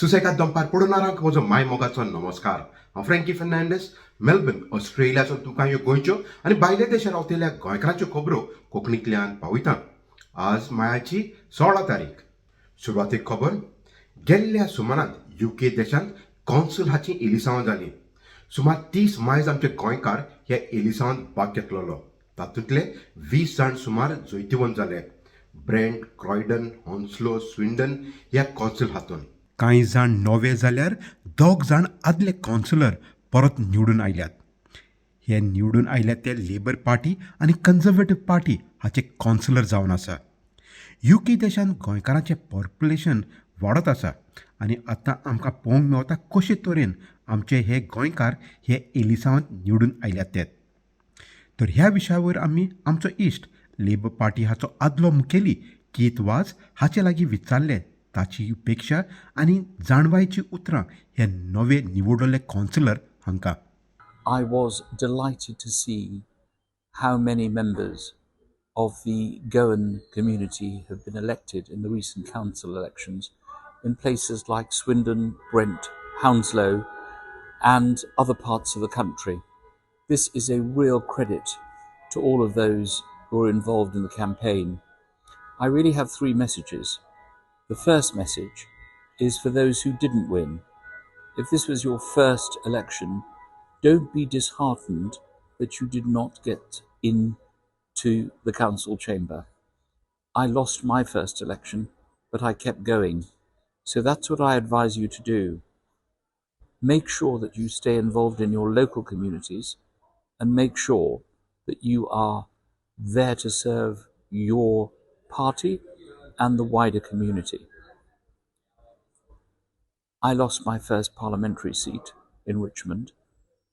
सुसेगाद दंपार पडोवणाऱ्यांक म्हजो माय मोगाचो नमस्कार. हांव फ्रँकी फर्नांडीस, मेलबर्न, ऑस्ट्रेलियासून तुमकां ह्यो गोंयच्यो आनी भायले देशांत रावतल्या गोंयकारांच्यो खबरो कोंकणींतल्यान पावयतां. आज मायाची 16 तारीख. सुरवातीक खबर. गेल्ल्या सुमारांत UK देशांत कॉन्सुलाची एलिसांवां जालीं. सुमार 30 मायज आमचे गोंयकार ह्या एलिसांवांत भाग घेतलोलो. तातूंतले 20 जाण सुमार जैतिवंत जाले. ब्रेंट, क्रॉयडन, हॉन्सलो, स्विंडन ह्या कॉन्सुल हातून. कांय जाण नवे जाल्यार 2 जाण आदले कॉन्सुलर परत निवडून आयल्यात. हे निवडून आयल्यात ते लेबर पार्टी आनी कन्झर्वेटीव पार्टी हाचे कॉन्सुलर जावन आसा. UK देशांत गोंयकारांचें पॉप्युलेशन वाडत आसा आनी आतां आमकां पळोवंक मेवता कशे तरेन आमचे हे गोंयकार हे एलिसांवांत निवडून आयल्यात ते. तर ह्या विशया वयर आमी आमचो इश्ट लेबर पार्टी हाचो आदलो मुखेली कीथ वाझ हाचे लागीं विचारले ताची उपेक्षा आनी जाणवायची उतरां हे नवे निवडलेले कॉन्सुलर हांकां. I was delighted to see how many members of the Goan community have been elected in the recent council elections in places like Swindon, Brent, Hounslow and other parts of the country. This is a real credit to all of those who are involved in the campaign. I really have 3 messages. The first message is for those who didn't win. If this was your first election, don't be disheartened that you did not get into the council chamber. I lost my first election, but I kept going. So that's what I advise you to do. Make sure that you stay involved in your local communities and make sure that you are there to serve your party and the wider community. I lost my first parliamentary seat in Richmond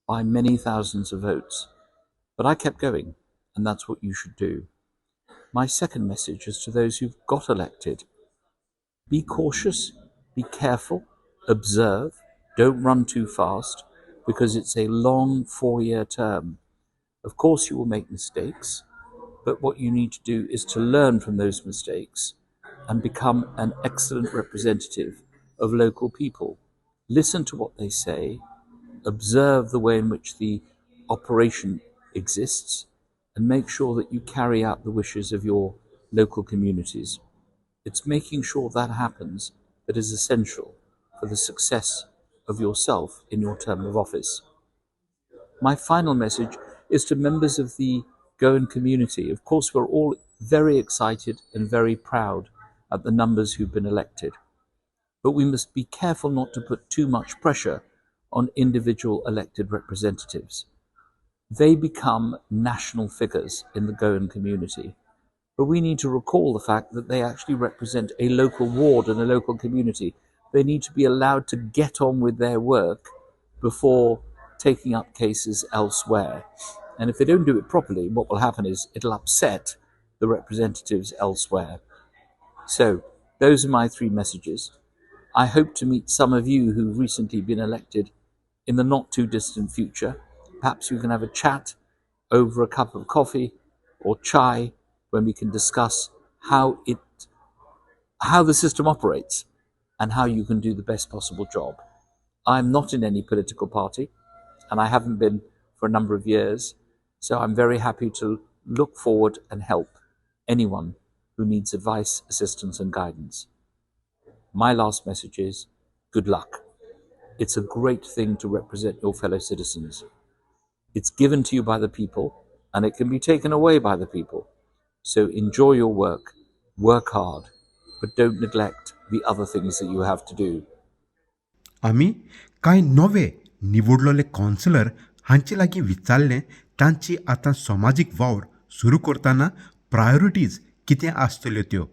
by many thousands of votes, but I kept going, and that's what you should do. My second message is to those who've got elected. Be cautious, be careful, observe, don't run too fast, because it's a long 4-year term. Of course you will make mistakes, but what you need to do is to learn from those mistakes and become an excellent representative of local people. Listen to what they say, observe the way in which the operation exists, and make sure that you carry out the wishes of your local communities. It's making sure that happens that is essential for the success of yourself in your term of office. My final message is to members of the Goan community. Of course, we're all very excited and very proud at the numbers who've been elected. But we must be careful not to put too much pressure on individual elected representatives. They become national figures in the Goan community. But we need to recall the fact that they actually represent a local ward and a local community. They need to be allowed to get on with their work before taking up cases elsewhere. And if they don't do it properly, what will happen is it'll upset the representatives elsewhere. So, those are my 3 messages. I hope to meet some of you who've recently been elected in the not too distant future. Perhaps we can have a chat over a cup of coffee or chai when we can discuss how the system operates and how you can do the best possible job. I'm not in any political party, and I haven't been for a number of years, so I'm very happy to look forward and help anyone who needs advice, assistance and guidance. My last message is good luck. It's a great thing to represent your fellow citizens. It's given to you by the people, and it can be taken away by the people. So enjoy your work hard, but don't neglect the other things that you have to do. आमी कांय नवे निवडलेले consular हांचे लागीं विचारलें तांची आतां समाजीक वावर सुरू करतना प्रायोरिटीज कितें आसतल्यो त्यो.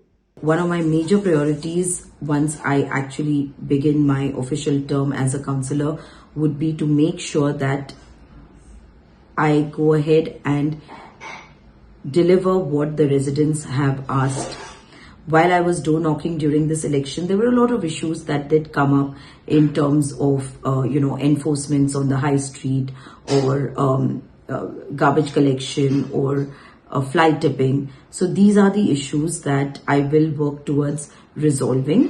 One of my major priorities once I actually begin my official term as a councillor would be to make sure that I go ahead and deliver what the residents have asked. While I was door knocking during this election, there were a lot of issues that did come up in terms of, enforcements on the high street or garbage collection or fly tipping. So these are the issues that I will work towards resolving.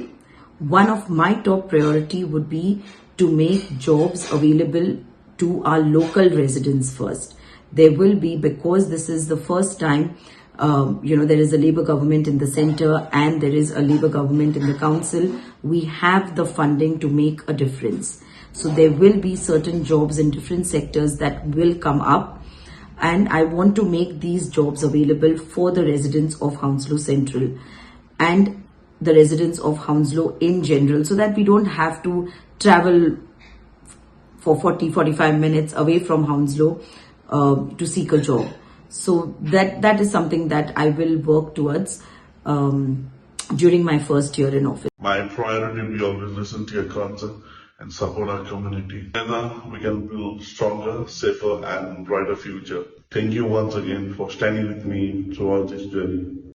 one of my top priority would be to make jobs available to our local residents first. There will be, because this is the first time, there is a Labour government in the centre and there is a Labour government in the council, we have the funding to make a difference. So there will be certain jobs in different sectors that will come up, and I want to make these jobs available for the residents of Hounslow Central and the residents of Hounslow in general, so that we don't have to travel for 40-45 minutes away from Hounslow to seek a job. So that is something that I will work towards during my first year in office. My priority will be always listen to your concern and support our community. Together, we can build stronger, safer, and brighter future. Thank you once again for standing with me throughout this journey.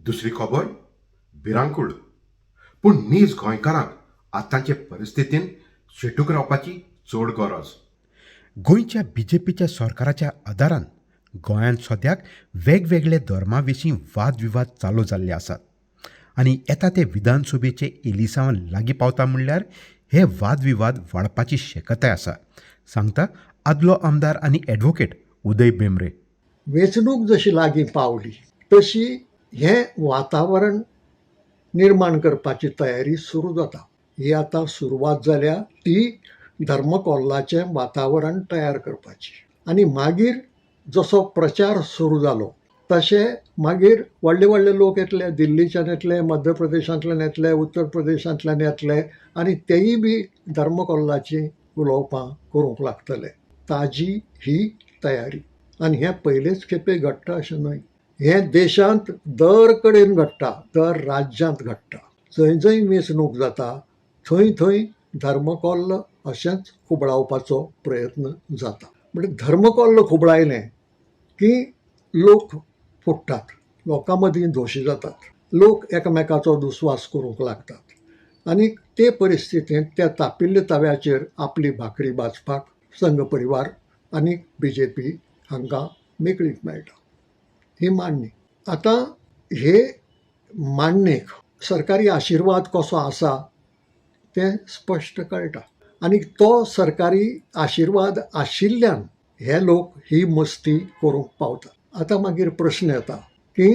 दुसरी खबर भिरांकूळ. पूण नीज गोंयकारांक आतांचे परिस्थितीन शेटूक रावपाची चड गरज. गोंयच्या बीजेपीच्या सरकाराच्या आदारान गोंयांत सद्याक वेगवेगळे धर्मा विशीं वादविवाद चालू जाल्ले आसात आनी येता ते विधानसभेचे इलिसांव लागीं पावता म्हणल्यार हे वादविवाद वाडपाची शक्यताय आसा, सांगता आदलो आमदार आनी एडवोकेट उदय भेंब्रे. वेंचणूक जशी लागीं पावली तशी हें वातावरण निर्माण करपाची तयारी सुरू जाता. ही आतां सुरवात जाल्या ती धर्मकोल्लाचें वातावरण तयार करपाची. आनी मागीर जसो प्रचार सुरू जालो तशें मागीर व्हडले व्हडले लोक येतले, दिल्लीच्यान येतले, मध्य प्रदेशांतल्यान येतले, उत्तर प्रदेशांतल्यान येतले आनी तेयी बी धर्मकोल्लाची उलोवपां करूंक लागतले. ताजी ही तयारी. आनी हें पयलेच खेपे घडटा अशें न्हय. हें देशांत दर कडेन घडटा, दर राज्यांत घडटा. जंय जंय वेंचणूक जाता थंय थंय धर्मकोल्ल अशेंच खुबळावपाचो प्रयत्न जाता. म्हणजे धर्मकोल्ल खुबळायलें की लोक फुट्टात, लोकां मदीं दोशी जातात, लोक एकामेकाचो दुस्वास करूंक लागतात आनी ते परिस्थितींत त्या तापिल्ल्या तव्याचेर आपली भाकरी भाजपाक संघ परिवार आनी बीजेपी हांकां मेकळीक मेळटा. ही मांडणी. आतां हे मांडणेक सरकारी आशिर्वाद कसो आसा तें स्पश्ट कळटा आनी तो सरकारी आशिर्वाद आशिल्ल्यान हे लोक ही मस्ती करूंक पावतात. आतां मागीर प्रश्न येता की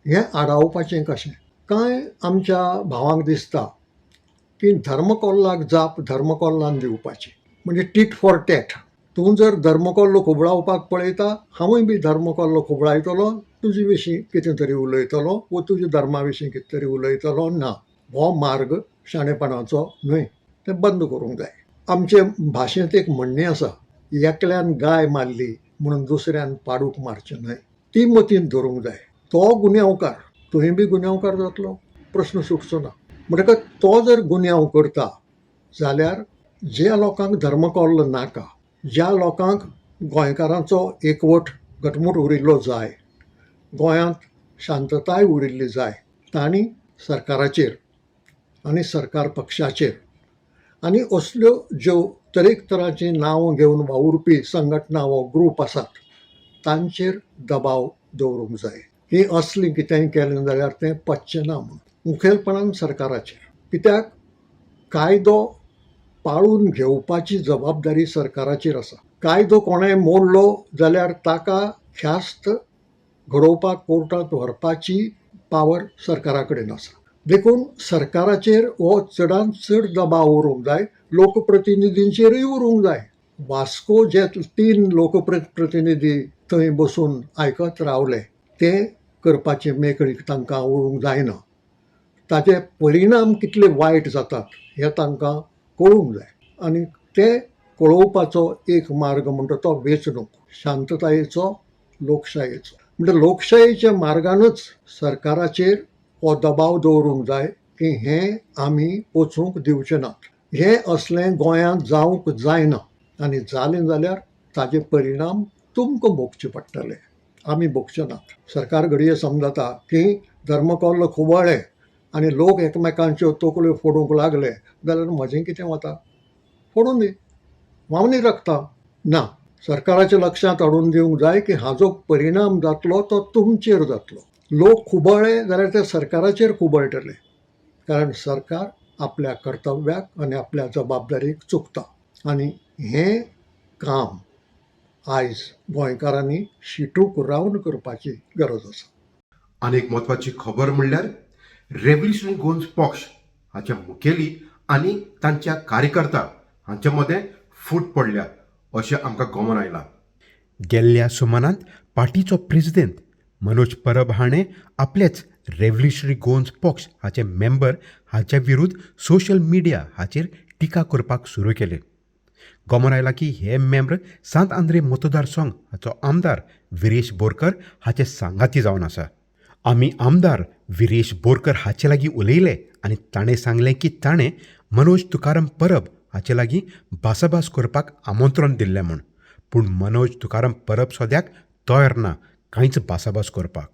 हें आडावपाचें कशें. कांय आमच्या भावांक दिसता की धर्मकोल्लाक जाप धर्मकोल्लान दिवपाची, म्हणजे टीट फॉर टॅट. तूं जर धर्मकोल्लो खुबळावपाक पळयता, हांवूय बी धर्मकोल्लो खुबळायतलो, तुजे विशीं कितें तरी उलयतलो वा तुज्या धर्मा विशीं कितें तरी उलयतलो. ना, हो मार्ग शाणेपणाचो न्हय. तें बंद करूंक जाय. आमचे भाशेंत एक म्हणणें आसा, एकल्यान गाय मारली म्हणून दुसऱ्यान पाडूक मारचें न्हय. ती मतींत धरूंक जाय. तो गुन्यांवकार, तुवें बी गुन्यांवकार जातलो, प्रश्न सुटचो ना. म्हणटकच तो जर गुन्यांव करता जाल्यार ज्या लोकांक धर्मकोल्ल नाका, ज्या लोकांक गोंयकारांचो एकवट घटमूट उरिल्लो जाय, गोंयांत शांतताय उरिल्ली जाय, तांणी सरकाराचेर आनी सरकार पक्षाचेर आनी असल्यो ज्यो तरेकतरांची नांवां घेवन वावुरपी संघटना वा ग्रूप आसात तांचेर दबाव दवरूंक जाय. ही असली कितेंय केलें जाल्यार तें पच्चें ना म्हणून. मुखेलपणान सरकाराचेर. कित्याक कायदो पाळून घेवपाची जबाबदारी सरकाराचेर आसा. कायदो कोणें मोडलो जाल्यार ताका ख्यास्त घडोवपाक कोर्टांत व्हरपाची पावर सरकारा कडेन आसा. देखून सरकाराचेर हो चडांत चड दबाव उरूंक जाय. लोकप्रतिनिधींचेरूय उरूंक जाय. वास्को जे 3 लोकप्रतिनिधी थंय बसून आयकत रावले ते करपाची मेकळीक तांकां उरूंक जायना. ताचे परिणाम कितले वायट जातात हें तांकां कळूंक जाय आनी ते कळोवपाचो एक मार्ग म्हणटा तो वेंचणूक, शांततायेचो, लोकशायेचो. म्हणजे लोकशायेच्या मार्गानूच सरकाराचेर हो दबाव दवरूंक जाय की हें आमी वचूंक दिवचें नात. हें असलें गोंयांत जावंक जायना आनी जालें जाल्यार ताजे परिणाम तुमकां भोगचे पडटले, आमी भोगचे नात. सरकार घडये समजता की धर्मकोल्ल खुबळ्ळे आनी लोक एकामेकांच्यो तकल्यो फोडूंक लागले जाल्यार म्हजें कितें वता, फोडून दी, वावनी रखता. ना, सरकाराच्या लक्षांत हाडून दिवंक जाय की हाजो परिणाम जातलो तो तुमचेर जातलो. लोक खुबळ्ळे जाल्यार ते सरकाराचेर खुबळटले, कारण सरकार आपल्या कर्तव्याक आनी आपल्या जबाबदारीक चुकता आनी हें काम आयज गोंयकारांनी शिटूक रावन करपाची गरज आसा. आनी एक म्हत्वाची खबर म्हणल्यार रेव्होल्युशनरी गोंस पक्ष हाचे मुखेली आनी तांच्या कार्यकर्ता हांचे मदें फूट पडल्या अशें आमकां गमन आयलां. गेल्ल्या सुमारांत पार्टीचो प्रेसिडेंट मनोज परब हाणें आपलेच रेव्होल्युशनरी गोंस पक्ष हाचे मेंबर हाच्या विरुद्ध सोशल मिडिया हाचेर टिका करपाक सुरू केले. गमन आयला की हे मेंबर सांत आंद्रे मतदारसंघ हाचो आमदार विरेश बोरकर हाचे सांगाती जावन आसा. आमी आमदार विरेश बोरकर हाचे लागीं उलयले आनी ताणें सांगलें की ताणें मनोज तुकाराम परब हाचे लागीं भासाभास करपाक आमंत्रण दिल्लें म्हूण. पूण मनोज तुकाराम परब सद्याक तयार ना कांयच भासाभास करपाक.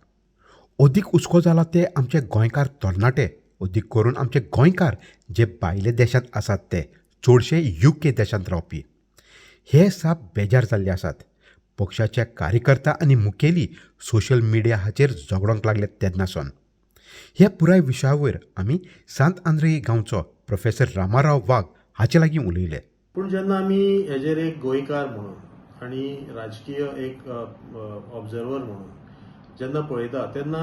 अदीक हुस्को जाला ते आमचे गोंयकार तरणाटे, अदीक करून आमचे गोंयकार जे भायले देशांत आसात ते, चडशे UK देशांत रावपी. हे साप बेजार जाल्ले आसात. पक्षाचे कार्यकर्ता आनी मुखेली सोशल मिडिया हाचेर झगडोंक लागले तेन्नासून. ह्या पुराय विशया वयर आमी सांत आंद्रे गांवचो प्रोफेसर रामाराव वाघ हाचे लागीं उलयले. पूण जेन्ना आमी हेजेर एक गोंयकार म्हणून आनी राजकीय एक ऑब्जर्वर म्हणून जेन्ना पळयता तेन्ना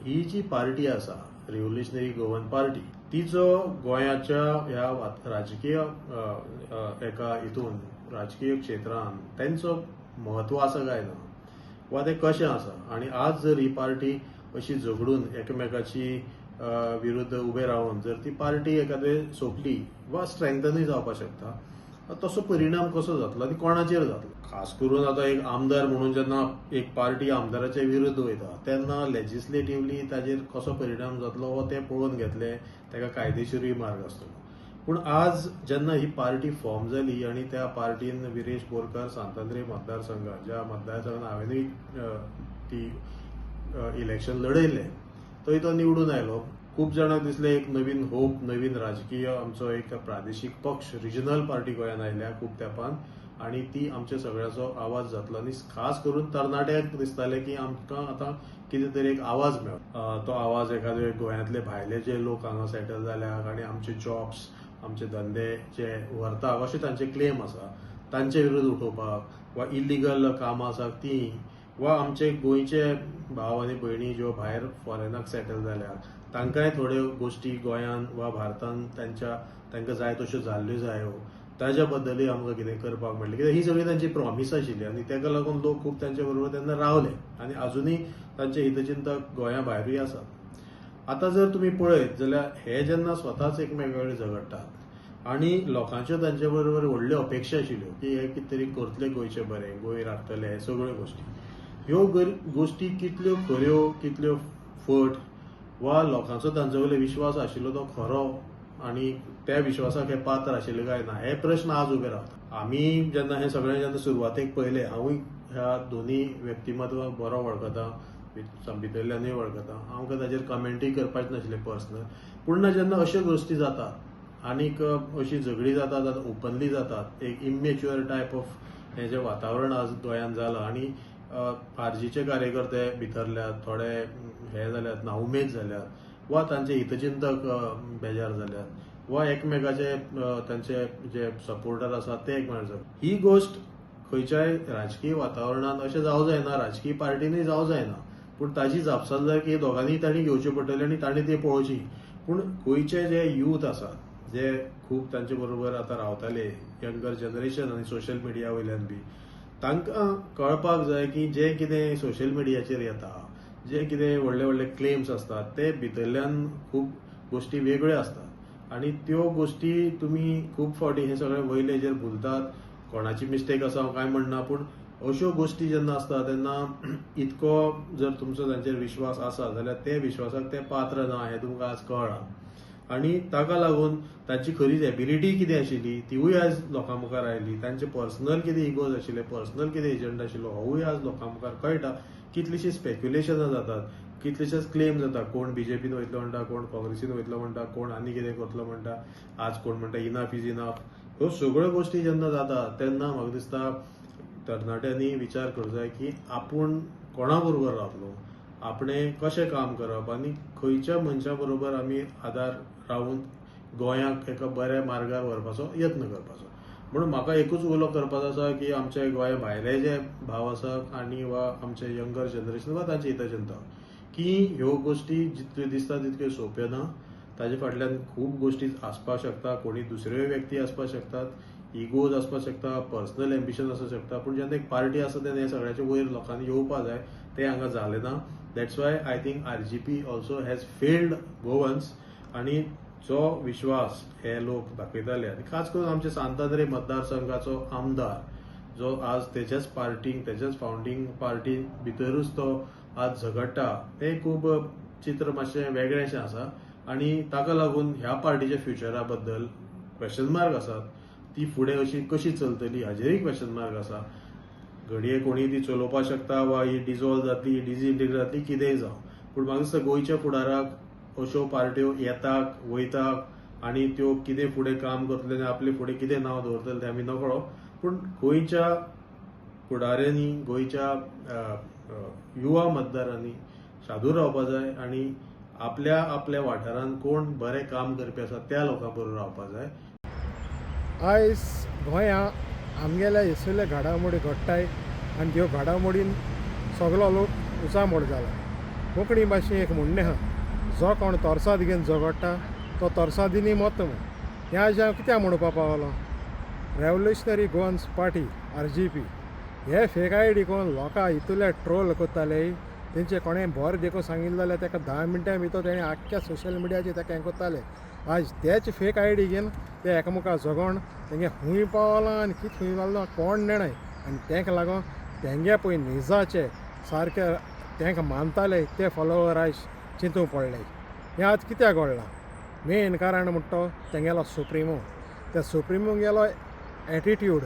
ही जी पार्टी आसा रिव्होल्युशनरी गोवन पार्टी तिचो गोंयाच्या ह्या राजकीय एका हितून राजकीय क्षेत्रान तेंचो म्हत्व आसा काय ना वा ते कशें आसा. आनी आज जर ही पार्टी अशी झगडून एकामेकाची विरुद्ध उबे रावन जर ती पार्टी एखादे सोंपली वा स्ट्रेंथनूय जावपाक शकता, तसो परिणाम कसो जातलो आनी कोणाचेर जातलो. खास करून आतां एक आमदार म्हणून जेन्ना एक पार्टी आमदाराच्या विरुद्ध वयता तेन्ना लेजिस्लेटिव्हली ताजेर कसो परिणाम जातलो हो ते पळोवन घेतले, ताका कायदेशीरूय मार्ग आसतलो. पूण आज जेन्ना ही पार्टी फॉर्म जाली आनी त्या पार्टीन विरेश बोरकार सांतांद्रे मतदारसंघात ज्या मतदारसंघात हांवेनूय ती इलेक्शन लढयलें थंय तो निवडून आयलो. खूब जाणांक दिसलें एक नवीन होप, नवीन राजकीय आमचो एक प्रादेशीक पक्ष रिजनल पार्टी गोंयांत आयल्या खूब तेंपान आनी ती आमच्या सगळ्याचो आवाज जातलो. आनी खास करून तरणाट्यांक दिसतालें की आमकां आतां कितें तरी एक आवाज मेळ्ळो. तो आवाज एखादे गोंयांतले भायले जे लोक हांगा सेटल जाल्यात आनी आमचे जॉब्स, आमचे धंदे जे व्हरता अशें तांचे क्लेम आसा तांचे विरुद्ध उठोवपाक वा इल्लिगल कामां आसात ती वा आमचे गोंयचे भाव आनी भयणी ज्यो भायर फॉरेनाक सेटल जाल्यात तांकांय थोड्यो गोश्टी गोंयांत वा भारतांत तांकां जाय तश्यो जाल्ल्यो जायो ताज्या बद्दलूय आमकां कितें करपाक मेळटलें. कित्याक ही सगळी तांची प्रॉमिस आशिल्ली आनी ताका लागून लोक खूब तांचे बरोबर तेन्ना रावले आनी अजुनूय तांचे हितचिंतक गोंया भायरूय आसात. आतां जर तुमी पळयत जाल्यार हे जेन्ना स्वताच एकमेका कडेन झगडटात आनी लोकांच्यो तांचे बरोबर व्हडल्यो अपेक्षा आशिल्ल्यो की हे कितें तरी करतले गोंयचे बरें, गोंय राखतले, हे सगळ्यो गोश्टी ह्यो गोश्टी कितल्यो खऱ्यो कितल्यो फट वा लोकांचो तांचे वयलो विश्वास आशिल्लो तो खरो आनी त्या विश्वासाक हे पात्र आशिल्ले काय ना हे प्रश्न आज उबे रावतात. आमी जेन्ना हे सगळें जेन्ना सुरवातेक पळयलें, हांवूय ह्या दोनी व्यक्तिमत्व बरो वळखता, भितरल्यानूय वळखता, आमकां ताचेर कमेंटूय करपाचें नाशिल्लें पर्सनल. पूण जेन्ना अश्यो गोश्टी जातात आनीक अशी झगडी जातात आतां ओपनली जातात, एक इमेच्युअर टायप ऑफ हें जें वातावरण आज गोंयांत जालां आनी आरजीचे कार्यकर्ते भितरल्यात, थोडे हे जाल्यात नाउमेद जाल्यात वा तांचे हितचिंतक बेजार जाल्यात वा एकमेकाचे तांचे जे सपोर्टर आसात ते एकमेकांचे. ही गोश्ट खंयच्याय राजकीय वातावरणात अशें जावं जायना, राजकीय पार्टीनूय जावं जायना. पूण ताची जापसालदारकी दोगांनी तांणी घेवची पडटली आनी तांणी ती पळोवची. पूण गोंयचे जे यूथ आसात जे खूब तांचे बरोबर आतां रावताले, यंगर जनरेशन आनी सोशल मिडिया वयल्यान बी, तांकां कळपाक जाय की जे कितें सोशल मिडियाचेर येता, जे कितें व्हडले व्हडले क्लेम्स असतात ते भितरल्यान खूब गोश्टी वेगळ्यो असतात आनी त्यो गोश्टी तुमी खूब फावटी हे सगळे वयले भुलतात. कोणाची मिस्टेक आसा हांव काय म्हणना, पूण अश्यो गोश्टी जेन्ना आसता तेन्ना इतको जर तुमचो तांचेर विश्वास आसा जाल्यार ते विश्वासाक ते पात्र ना हें तुमकां आज कळ्ळां. आनी ताका लागून तांची खरीच एबिलिटी कितें आशिल्ली तिवूय आज लोकां मुखार आयली, तांचे पर्सनल कितें इगोज आशिल्ले, पर्सनल कितें एजंड आशिल्लो होवूय आज लोकां मुखार कळटा. कितलीशीं स्पेक्युलेशनां जातात, कितलेशेच क्लेम जाता, कोण बीजेपीन वयतलो म्हणटा, कोण काँग्रेसीन वयतलो म्हणटा, कोण आनी कितें करतलो म्हणटा, आज कोण म्हणटा इनफ इज इनफ. ह्यो सगळ्यो गोश्टी जेन्ना जातात तेन्ना म्हाका दिसता तरणाट्यांनी विचार करचो जाय की आपूण कोणा बरोबर रावतलो, आपणें कशें काम करप आनी खंयच्या मनशा बरोबर आमी आदार रावून गोंयाक एका बऱ्या मार्गार व्हरपाचो यत्न करपाचो. म्हणून म्हाका एकूच उलो करपाचो आसा की आमचे गोंया भायले जे भाव आसात आनी वा आमचे यंगर जनरेशन वा तांची हितचिंता की ह्यो गोश्टी जितक्यो दिसता तितक्यो सोंप्यो ना. ताजे फाटल्यान खूब गोश्टी आसपाक शकता, कोणी दुसऱ्योय व्यक्ती आसपाक शकतात, इगोज आसपाक शकता, पर्सनल एम्बिशन आसूंक शकता. पूण जेन्ना एक पार्टी आसा तेन्ना हे सगळ्याच्या वयर लोकांनी येवपाक जाय, ते हांगा जालें ना. That's why I think RGP also has failed Goans. आनी जो विश्वास हे लोक दाखयताले आनी खास करून आमचे सांताद्री मतदारसंघाचो आमदार जो आज तेच्याच पार्टीक तेच्याच फावंडींग पार्टी भितरूच तो आज झगडटा, तें खूब चित्र मातशें वेगळेंशें आसा. आनी ताका लागून ह्या पार्टीच्या फ्युचरा बद्दल क्वेश्चन मार्क आसात. ती फुडें अशी कशी चलतली हाजेरय क्वेश्चन मार्क आसा. घडये कोणी ती चलोवपाक शकता वा ही डिजॉल्व जातली, डिसइंटिग्रेट जातली, कितेंय जावं. पूण म्हाका दिसता गोंयच्या फुडाराक अश्यो पार्ट्यो येतात वयतात आनी त्यो कितें फुडें काम करतले आनी आपले फुडें कितें नांव दवरतले तें आमी नकळो. पूण गोंयच्या फुडाऱ्यांनी गोंयच्या युवा मतदारांनी सादूर रावपाक जाय आनी आपल्या आपल्या वाठारांत कोण बरें काम करपी आसा त्या लोकां बरोबर रावपाक जाय. आयज गोंया आमगेल्या हेसुल्ले घडामोडी घडटाय आनी ह्यो घडामोडीन सगलो लोक उचामोड जाला. कोंकणी भाशेन एक म्हणणें आहा, जो कोण तोरसाद घेवन झगडटा तो तोरसादिनी मत म्हूण. हें आज हांव कित्याक म्हणपा पावलो, रेव्होल्युशनरी गोवन्स पार्टी RGP हे फेक ID कोण लोकां इतले ट्रोल करताले, तेंचे कोणें बोर देखून सांगिल्लें जाल्यार ताका 10 मिनटां भितर तेणें आख्ख्या सोशल मिडियाचेर ताका हें करताले. आज तेच फेक ID घेवन ते एकामेका झगोण तेंगे खूंय पावलां आनी कितें खूंय पावलां कोण नेणाय. आनी ताका लागून तेंगे पळय निजाचे सारके तांकां मानताले ते फॉलोवर आयज चिंतूंक पडले. हें आज कित्याक घडलां, मेन कारण म्हणटा तो तेंगेलो सुप्रिमो. त्या सुप्रिमो गेलो एटिट्यूड,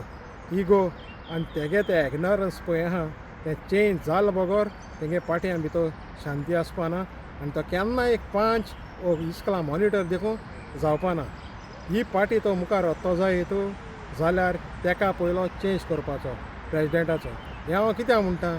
इगो आनी तेगे ते इग्नोरन्स पळय आहा तें चेंज जालें बगोर तेंगे पाट्यां भितर शांती आसपाना. आनी तो केन्ना एक 5 वो इस्कलां मॉनिटर देखून जावपाना. ही पार्टी तो मुखार वचो जाय येतू जाल्यार तेका पयलो चेंज करपाचो प्रेजिडेंटाचो. हें हांव कित्याक म्हणटा,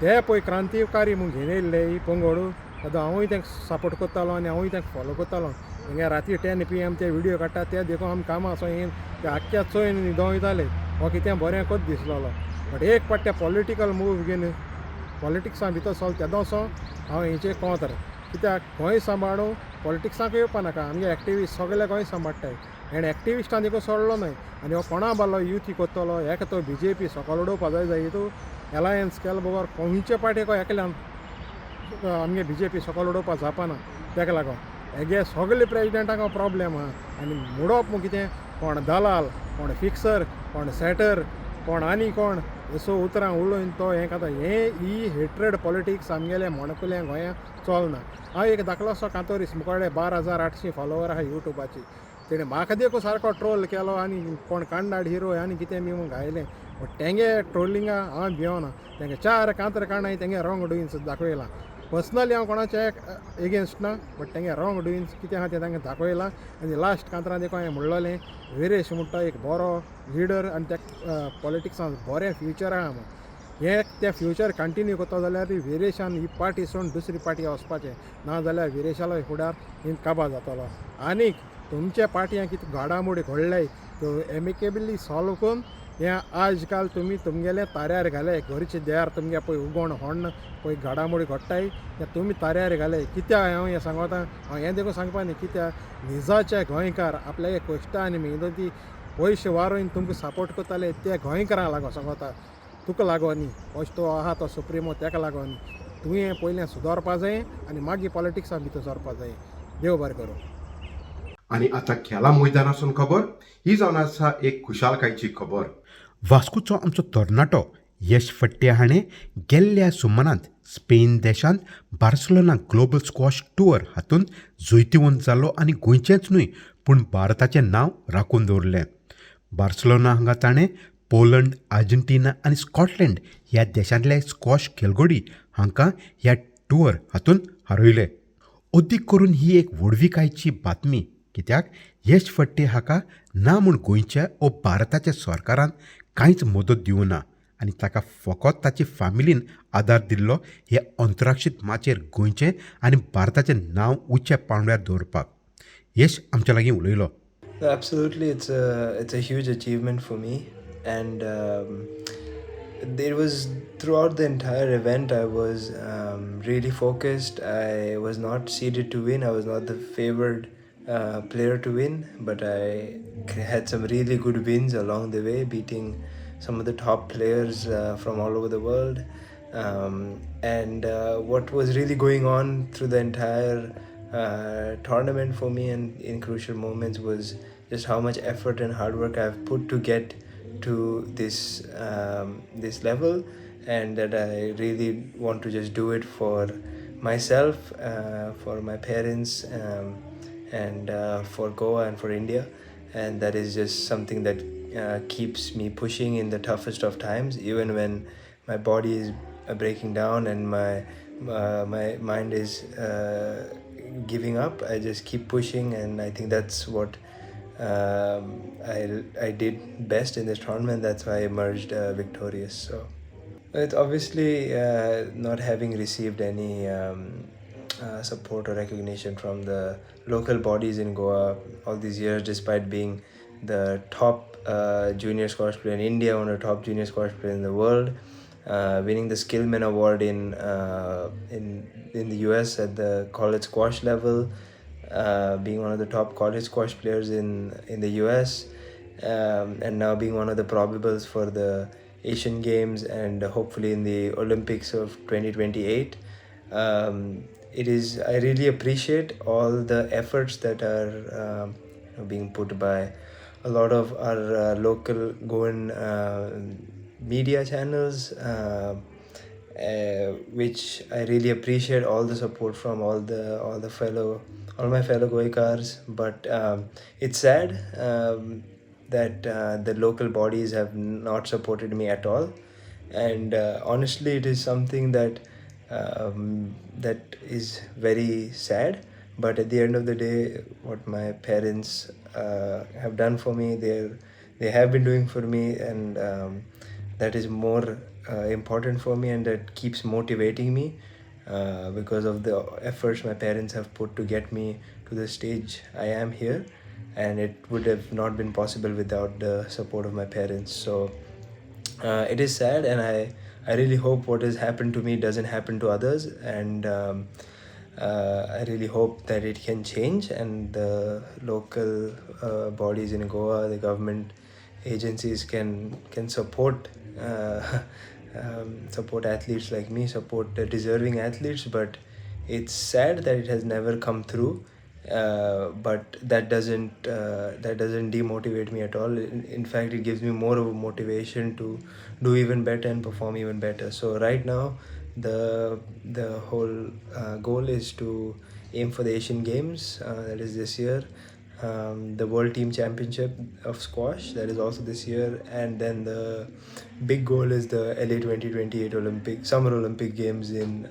ते पळय क्रांतिकारी म्हूण घेवन येयल्ले ही पंगड, आतां हांवूय तांकां सपोर्ट करतालो आनी हांवूय तांकां फॉलो करतालो. तेंगे राती 10 PM ते व्हिडियो काडटा ते देखून आमी कामां असो येवन ते आख्ख्या चोयन न्हिदोयताले हो कितें बरें कोच दिसलोलो. बट एक पाट्टे पॉलिटिकल मूव घेवन पॉलिटिक्सा भितर चलता तेदोसो हांव हेंचेर कोंतर. कित्याक गोंय सांबाळूं पॉलिटिक्साक येवपा नाका, आमगे एक्टिविस्ट सगळे गोंय सांबाळटाय. हेणें एक्टिविस्टां देखून सोडलो न्हय आनी हो कोणा बारलो युती कोत्तलो हेका तो BJP सकयल उडोवपा जाय जायतू एलायन्स केलो बगोर खंयचे पार्टेको एकल्यान आमगे BJP सकयल उडोवपा जावपाना. तेका लागून हेगे सगळे प्रेजिडेंटाक हो प्रॉब्लेम आहा. आनी मुडोवप म्हूण कितें, कोण दलाल, कोण फिक्सर, कोण सेटर, कोण आनी कोण असो उतरां उलोवन तो हें खाता. ही हेट्रेड पॉलिटिक्स आमगेल्या मोणकुल्या गोंयांत चलना. हांव एक धाकलोसो कांतोरीस मुखाडे 12,800 फॉलोवर आहा युट्यूबाची. तेणें म्हाका देखून सारको ट्रोल केलो आनी कोण कांडाड हिरो आनी कितें बी म्हूण घायलें. बट तेंगे ट्रोलिंगा हांव भियोना. तेंगे 4 कांतर काणाय तेंगे रॉंग डुईंग्स दाखयलां. पर्सनली हांव कोणाचे एगेन्स्ट ना, बट तेंगे रॉंग डुईंग्स कितें आहा तें तांकां दाखयलां. आनी लास्ट कांतरां देखून हांवें म्हणलोलें विरेश म्हणटा एक बरो लिडर आनी त्या पॉलिटिक्सान बरें फ्युचर आहा म्हूण. हें तें फ्युचर कंटिन्यू करता जाल्यार विरेशान ही पार्टी सोडून दुसरी पार्टी वचपाचें ना, जाल्यार विरेशालो फुडार हिंद काबार जातलो. आनीक तुमच्या पार्टयां कितें घडामोडी घडल्याय त्यो एमिकेबली सॉल्व करून हें आज काल तुमी तुमगेले ताऱ्यार घाले. घरचे देयार तुमगे पळय उगोण होण पळय घडामोडी घडटाय तें तुमी ताऱ्यार घाले. कित्याक हांव हें सांगता, हांव हें देखून सांगपा न्ही, कित्याक निजाचे गोंयकार आपल्या कश्ट आनी मेहनती पयशे वारोवन तुमकां सपोर्ट करताले ते गोंयकारांक लागून सांगता. तुका लागून न्ही, अशें तो आहा तो सुप्रिमो तेका लागून न्ही. तुवें पयलें सुदारपा जाय आनी मागीर पॉलिटिक्सा भितर सरपा जाय. देव बरें करूं. आणि आता खेळा मैदानासून खबर ही जावन आसा एक खुशालकायेची खबर. वास्कोचो आमचो तरणाटो यश फट्टे हाणें गेल्ल्या सुमनांत स्पेन देशांत बार्सलोना ग्लोबल स्क्वॉश टूर हातूंत जैतिवंत जालो आनी गोंयचेंच न्हय पूण भारताचें नांव राखून दवरलें. बार्सलोना हांगा ताणें पोलंड, अर्जेंटिना आनी स्कॉटलंड ह्या देशांतले स्क्वॉश खेळगडी हांकां ह्या टूर हातूंत हारयले. अदीक करून ही एक व्हडविकायेची बातमी, कित्याक यश फट्टे हाका ना म्हूण गोंयच्या ओ भारताच्या सरकारान कांयच मदत दिवना आनी ताका फकत ताची फॅमिलीन आदार दिल्लो हे अंतराक्षीत माचेर गोंयचें आनी भारताचें नांव उच्च्या पांवड्यार दवरपाक. यश आमच्या लागीं उलयलो. No, absolutely, it's a huge achievement for me, and it was throughout the entire event. I was really focused. I was not seeded to win. I was not the favored player to win, but I had some really good wins along the way, beating some of the top players from all over the world. And what was really going on through the entire tournament for me and in crucial moments was just how much effort and hard work I've put to get to this level, and that I really want to just do it for myself, for my parents, and for Goa and for India. And that is just something that keeps me pushing in the toughest of times, even when my body is breaking down and my mind is giving up. I just keep pushing, and I think that's what I did best in this tournament. That's why I emerged victorious. So it's obviously not having received any support or recognition from the local bodies in Goa all these years, despite being the top junior squash player in India, one of the top junior squash players in the world, winning the Skillman Award in the US at the college squash level, being one of the top college squash players in the US, and now being one of the probables for the Asian Games and hopefully in the Olympics of 2028. I really appreciate all the efforts that are being put by a lot of our local Goan media channels, which I really appreciate all the support from all my fellow Goikars. But it's sad that the local bodies have not supported me at all, and honestly, it is something that is very sad. But at the end of the day, what my parents have done for me, they have been doing for me, and that is more important for me, and that keeps motivating me because of the efforts my parents have put to get me to the stage I am here, and it would have not been possible without the support of my parents. So it is sad, and I really hope what has happened to me doesn't happen to others, and I really hope that it can change, and the local bodies in Goa, the government agencies can support support athletes like me, support deserving athletes. But it's sad that it has never come through. But that doesn't demotivate me at all. In fact, it gives me more of a motivation to do even better and perform even better. So right now, the whole goal is to aim for the Asian Games, that is this year, the World Team Championship of Squash, that is also this year, and then the big goal is the LA 2028 Summer Olympic Games in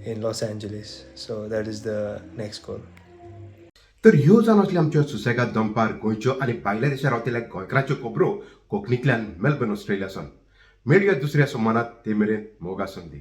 Los Angeles. So that is the next goal. तर ह्यो जावन आसली आमच्यो सुसेगाद दंपार गोंयच्यो आनी भायल्या देशार रावतल्या गोंयकारांच्यो खबरो कोंकणींतल्यान मेलबर्न ऑस्ट्रेलियासून. मेळया दुसऱ्या संवादांत, ते मेरेन मोग आसूंदी.